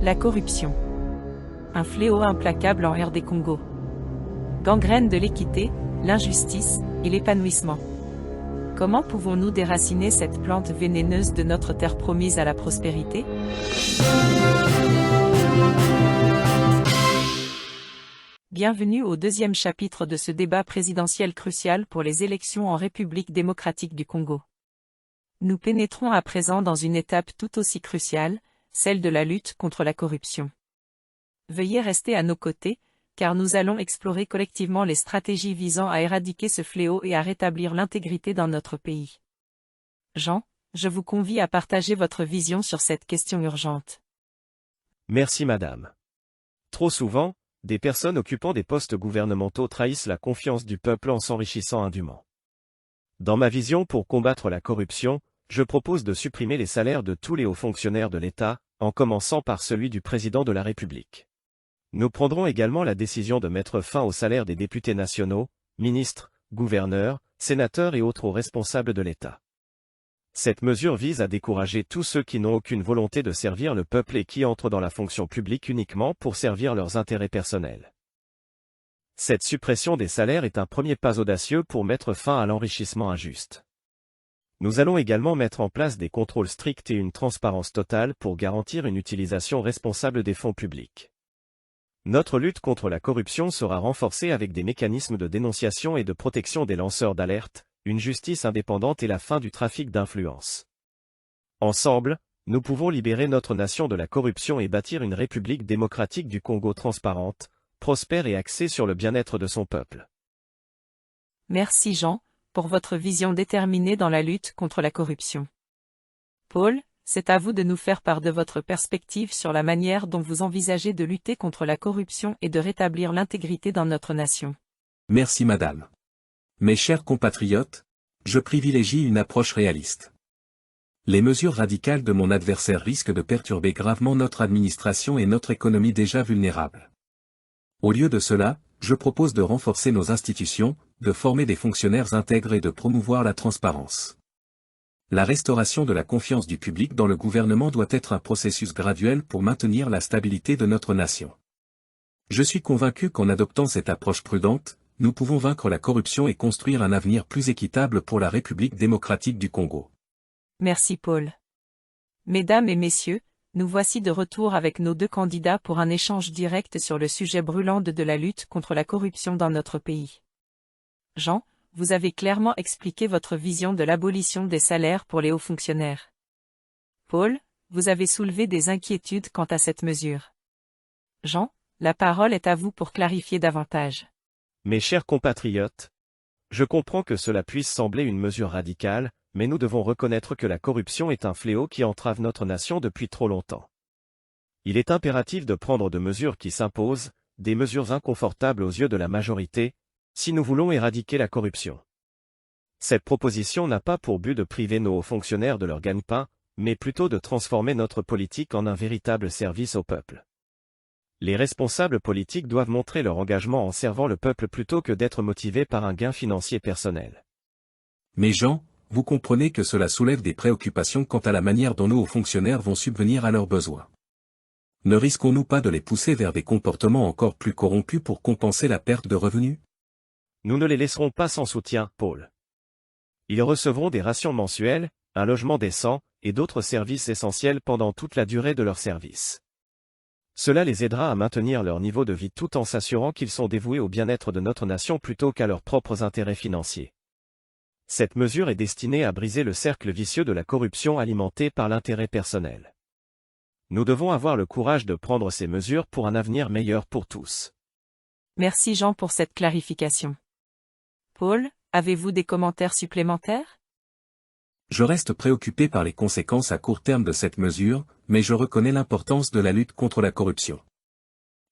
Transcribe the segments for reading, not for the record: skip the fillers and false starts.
La corruption. Un fléau implacable en RD Congo. Gangrène de l'équité, l'injustice et l'épanouissement. Comment pouvons-nous déraciner cette plante vénéneuse de notre terre promise à la prospérité? Bienvenue au deuxième chapitre de ce débat présidentiel crucial pour les élections en République démocratique du Congo. Nous pénétrons à présent dans une étape tout aussi cruciale, celle de la lutte contre la corruption. Veuillez rester à nos côtés, car nous allons explorer collectivement les stratégies visant à éradiquer ce fléau et à rétablir l'intégrité dans notre pays. Jean, je vous convie à partager votre vision sur cette question urgente. Merci madame. Trop souvent, des personnes occupant des postes gouvernementaux trahissent la confiance du peuple en s'enrichissant indûment. Dans ma vision pour combattre la corruption, je propose de supprimer les salaires de tous les hauts fonctionnaires de l'État, en commençant par celui du président de la République. Nous prendrons également la décision de mettre fin aux salaires des députés nationaux, ministres, gouverneurs, sénateurs et autres hauts responsables de l'État. Cette mesure vise à décourager tous ceux qui n'ont aucune volonté de servir le peuple et qui entrent dans la fonction publique uniquement pour servir leurs intérêts personnels. Cette suppression des salaires est un premier pas audacieux pour mettre fin à l'enrichissement injuste. Nous allons également mettre en place des contrôles stricts et une transparence totale pour garantir une utilisation responsable des fonds publics. Notre lutte contre la corruption sera renforcée avec des mécanismes de dénonciation et de protection des lanceurs d'alerte, une justice indépendante et la fin du trafic d'influence. Ensemble, nous pouvons libérer notre nation de la corruption et bâtir une République démocratique du Congo transparente, prospère et axée sur le bien-être de son peuple. Merci Jean, pour votre vision déterminée dans la lutte contre la corruption. Paul, c'est à vous de nous faire part de votre perspective sur la manière dont vous envisagez de lutter contre la corruption et de rétablir l'intégrité dans notre nation. Merci madame. Mes chers compatriotes, je privilégie une approche réaliste. Les mesures radicales de mon adversaire risquent de perturber gravement notre administration et notre économie déjà vulnérables. Au lieu de cela, je propose de renforcer nos institutions, de former des fonctionnaires intègres et de promouvoir la transparence. La restauration de la confiance du public dans le gouvernement doit être un processus graduel pour maintenir la stabilité de notre nation. Je suis convaincu qu'en adoptant cette approche prudente, nous pouvons vaincre la corruption et construire un avenir plus équitable pour la République démocratique du Congo. Merci Paul. Mesdames et messieurs, nous voici de retour avec nos deux candidats pour un échange direct sur le sujet brûlant de la lutte contre la corruption dans notre pays. Jean, vous avez clairement expliqué votre vision de l'abolition des salaires pour les hauts fonctionnaires. Paul, vous avez soulevé des inquiétudes quant à cette mesure. Jean, la parole est à vous pour clarifier davantage. Mes chers compatriotes, je comprends que cela puisse sembler une mesure radicale, mais nous devons reconnaître que la corruption est un fléau qui entrave notre nation depuis trop longtemps. Il est impératif de prendre de mesures qui s'imposent, des mesures inconfortables aux yeux de la majorité, si nous voulons éradiquer la corruption. Cette proposition n'a pas pour but de priver nos hauts fonctionnaires de leur gagne-pain, mais plutôt de transformer notre politique en un véritable service au peuple. Les responsables politiques doivent montrer leur engagement en servant le peuple plutôt que d'être motivés par un gain financier personnel. Mais Jean, vous comprenez que cela soulève des préoccupations quant à la manière dont nos hauts fonctionnaires vont subvenir à leurs besoins. Ne risquons-nous pas de les pousser vers des comportements encore plus corrompus pour compenser la perte de revenus? Nous ne les laisserons pas sans soutien, Paul. Ils recevront des rations mensuelles, un logement décent, et d'autres services essentiels pendant toute la durée de leur service. Cela les aidera à maintenir leur niveau de vie tout en s'assurant qu'ils sont dévoués au bien-être de notre nation plutôt qu'à leurs propres intérêts financiers. Cette mesure est destinée à briser le cercle vicieux de la corruption alimentée par l'intérêt personnel. Nous devons avoir le courage de prendre ces mesures pour un avenir meilleur pour tous. Merci Jean pour cette clarification. Paul, avez-vous des commentaires supplémentaires? Je reste préoccupé par les conséquences à court terme de cette mesure, mais je reconnais l'importance de la lutte contre la corruption.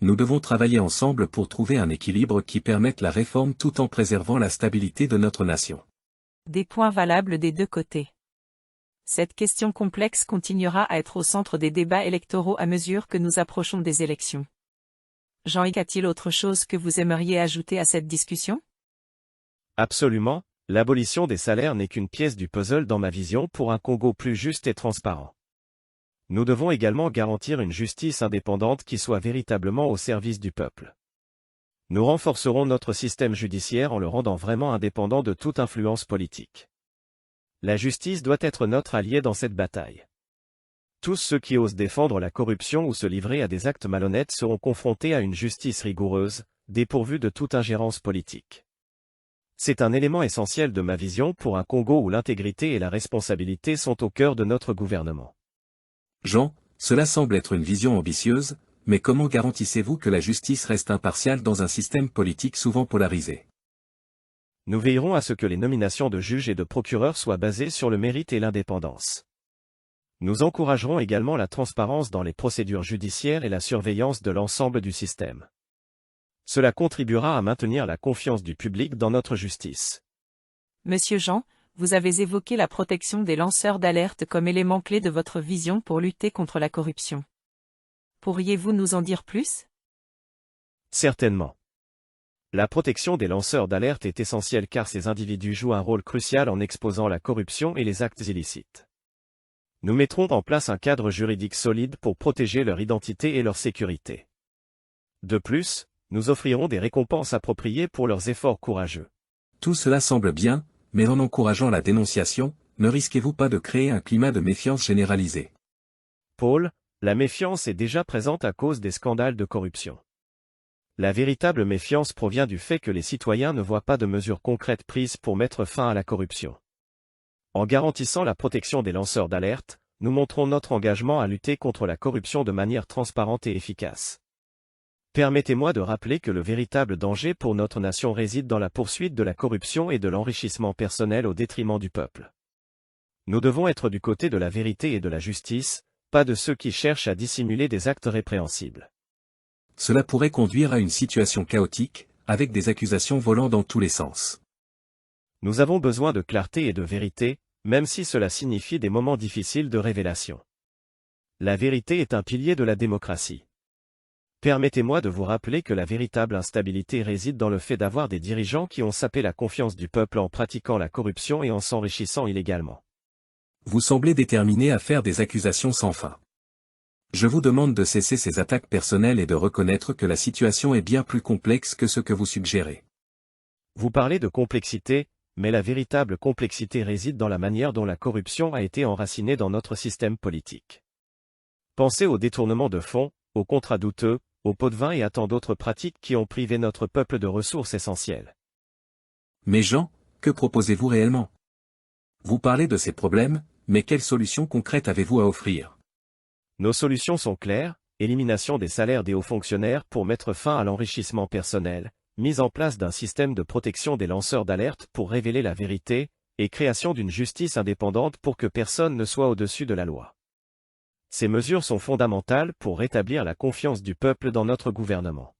Nous devons travailler ensemble pour trouver un équilibre qui permette la réforme tout en préservant la stabilité de notre nation. Des points valables des deux côtés. Cette question complexe continuera à être au centre des débats électoraux à mesure que nous approchons des élections. Jean-Yves, a-t-il autre chose que vous aimeriez ajouter à cette discussion? Absolument, l'abolition des salaires n'est qu'une pièce du puzzle dans ma vision pour un Congo plus juste et transparent. Nous devons également garantir une justice indépendante qui soit véritablement au service du peuple. Nous renforcerons notre système judiciaire en le rendant vraiment indépendant de toute influence politique. La justice doit être notre allié dans cette bataille. Tous ceux qui osent défendre la corruption ou se livrer à des actes malhonnêtes seront confrontés à une justice rigoureuse, dépourvue de toute ingérence politique. C'est un élément essentiel de ma vision pour un Congo où l'intégrité et la responsabilité sont au cœur de notre gouvernement. Jean, cela semble être une vision ambitieuse, mais comment garantissez-vous que la justice reste impartiale dans un système politique souvent polarisé? Nous veillerons à ce que les nominations de juges et de procureurs soient basées sur le mérite et l'indépendance. Nous encouragerons également la transparence dans les procédures judiciaires et la surveillance de l'ensemble du système. Cela contribuera à maintenir la confiance du public dans notre justice. Monsieur Jean, vous avez évoqué la protection des lanceurs d'alerte comme élément clé de votre vision pour lutter contre la corruption. Pourriez-vous nous en dire plus? Certainement. La protection des lanceurs d'alerte est essentielle car ces individus jouent un rôle crucial en exposant la corruption et les actes illicites. Nous mettrons en place un cadre juridique solide pour protéger leur identité et leur sécurité. De plus, nous offrirons des récompenses appropriées pour leurs efforts courageux. Tout cela semble bien, mais en encourageant la dénonciation, ne risquez-vous pas de créer un climat de méfiance généralisé? Paul, la méfiance est déjà présente à cause des scandales de corruption. La véritable méfiance provient du fait que les citoyens ne voient pas de mesures concrètes prises pour mettre fin à la corruption. En garantissant la protection des lanceurs d'alerte, nous montrons notre engagement à lutter contre la corruption de manière transparente et efficace. Permettez-moi de rappeler que le véritable danger pour notre nation réside dans la poursuite de la corruption et de l'enrichissement personnel au détriment du peuple. Nous devons être du côté de la vérité et de la justice, pas de ceux qui cherchent à dissimuler des actes répréhensibles. Cela pourrait conduire à une situation chaotique, avec des accusations volant dans tous les sens. Nous avons besoin de clarté et de vérité, même si cela signifie des moments difficiles de révélation. La vérité est un pilier de la démocratie. Permettez-moi de vous rappeler que la véritable instabilité réside dans le fait d'avoir des dirigeants qui ont sapé la confiance du peuple en pratiquant la corruption et en s'enrichissant illégalement. Vous semblez déterminé à faire des accusations sans fin. Je vous demande de cesser ces attaques personnelles et de reconnaître que la situation est bien plus complexe que ce que vous suggérez. Vous parlez de complexité, mais la véritable complexité réside dans la manière dont la corruption a été enracinée dans notre système politique. Pensez au détournement de fonds, aux contrats douteux, aux pots de vin et à tant d'autres pratiques qui ont privé notre peuple de ressources essentielles. Mais Jean, que proposez-vous réellement? Vous parlez de ces problèmes, mais quelles solutions concrètes avez-vous à offrir? Nos solutions sont claires, élimination des salaires des hauts fonctionnaires pour mettre fin à l'enrichissement personnel, mise en place d'un système de protection des lanceurs d'alerte pour révéler la vérité, et création d'une justice indépendante pour que personne ne soit au-dessus de la loi. Ces mesures sont fondamentales pour rétablir la confiance du peuple dans notre gouvernement.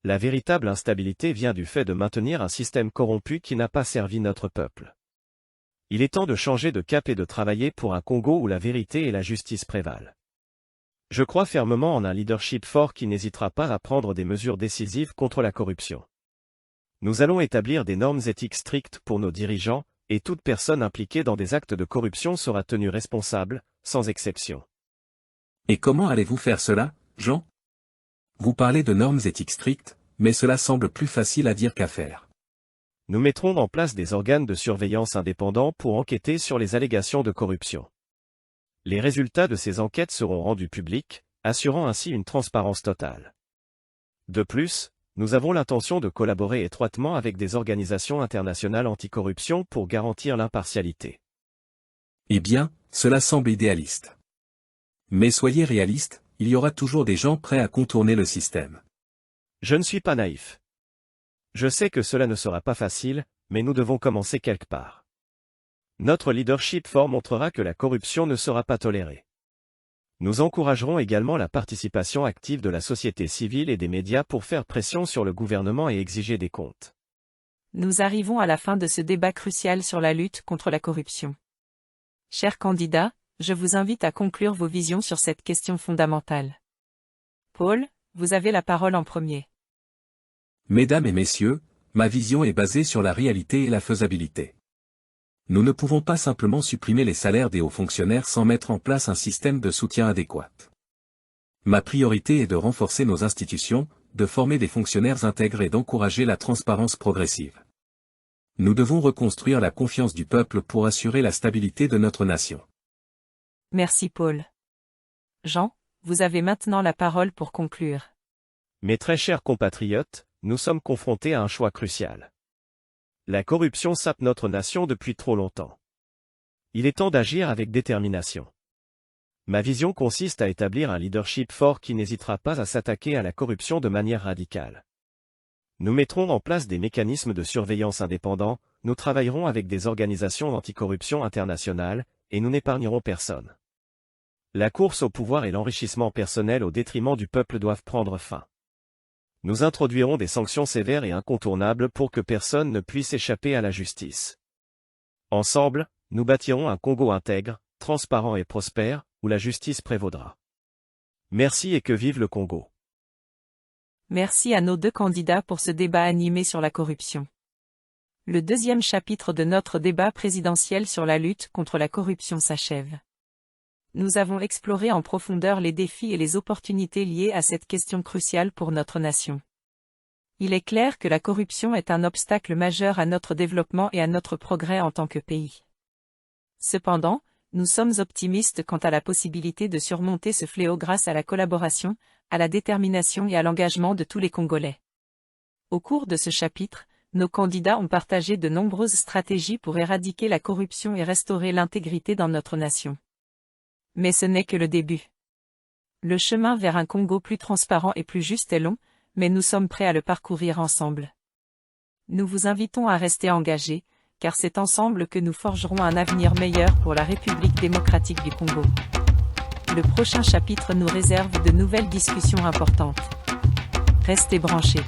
La véritable instabilité vient du fait de maintenir un système corrompu qui n'a pas servi notre peuple. Il est temps de changer de cap et de travailler pour un Congo où la vérité et la justice prévalent. Je crois fermement en un leadership fort qui n'hésitera pas à prendre des mesures décisives contre la corruption. Nous allons établir des normes éthiques strictes pour nos dirigeants, et toute personne impliquée dans des actes de corruption sera tenue responsable, sans exception. Et comment allez-vous faire cela, Jean? Vous parlez de normes éthiques strictes, mais cela semble plus facile à dire qu'à faire. Nous mettrons en place des organes de surveillance indépendants pour enquêter sur les allégations de corruption. Les résultats de ces enquêtes seront rendus publics, assurant ainsi une transparence totale. De plus, nous avons l'intention de collaborer étroitement avec des organisations internationales anticorruption pour garantir l'impartialité. Eh bien, cela semble idéaliste. Mais soyez réaliste, il y aura toujours des gens prêts à contourner le système. Je ne suis pas naïf. Je sais que cela ne sera pas facile, mais nous devons commencer quelque part. Notre leadership fort montrera que la corruption ne sera pas tolérée. Nous encouragerons également la participation active de la société civile et des médias pour faire pression sur le gouvernement et exiger des comptes. Nous arrivons à la fin de ce débat crucial sur la lutte contre la corruption. Chers candidats, je vous invite à conclure vos visions sur cette question fondamentale. Paul, vous avez la parole en premier. Mesdames et messieurs, ma vision est basée sur la réalité et la faisabilité. Nous ne pouvons pas simplement supprimer les salaires des hauts fonctionnaires sans mettre en place un système de soutien adéquat. Ma priorité est de renforcer nos institutions, de former des fonctionnaires intègres et d'encourager la transparence progressive. Nous devons reconstruire la confiance du peuple pour assurer la stabilité de notre nation. Merci Paul. Jean, vous avez maintenant la parole pour conclure. Mes très chers compatriotes, nous sommes confrontés à un choix crucial. La corruption sape notre nation depuis trop longtemps. Il est temps d'agir avec détermination. Ma vision consiste à établir un leadership fort qui n'hésitera pas à s'attaquer à la corruption de manière radicale. Nous mettrons en place des mécanismes de surveillance indépendants, nous travaillerons avec des organisations d'anticorruption internationales, et nous n'épargnerons personne. La course au pouvoir et l'enrichissement personnel au détriment du peuple doivent prendre fin. Nous introduirons des sanctions sévères et incontournables pour que personne ne puisse échapper à la justice. Ensemble, nous bâtirons un Congo intègre, transparent et prospère, où la justice prévaudra. Merci et que vive le Congo. Merci à nos deux candidats pour ce débat animé sur la corruption. Le deuxième chapitre de notre débat présidentiel sur la lutte contre la corruption s'achève. Nous avons exploré en profondeur les défis et les opportunités liées à cette question cruciale pour notre nation. Il est clair que la corruption est un obstacle majeur à notre développement et à notre progrès en tant que pays. Cependant, nous sommes optimistes quant à la possibilité de surmonter ce fléau grâce à la collaboration, à la détermination et à l'engagement de tous les Congolais. Au cours de ce chapitre, nos candidats ont partagé de nombreuses stratégies pour éradiquer la corruption et restaurer l'intégrité dans notre nation. Mais ce n'est que le début. Le chemin vers un Congo plus transparent et plus juste est long, mais nous sommes prêts à le parcourir ensemble. Nous vous invitons à rester engagés, car c'est ensemble que nous forgerons un avenir meilleur pour la République démocratique du Congo. Le prochain chapitre nous réserve de nouvelles discussions importantes. Restez branchés.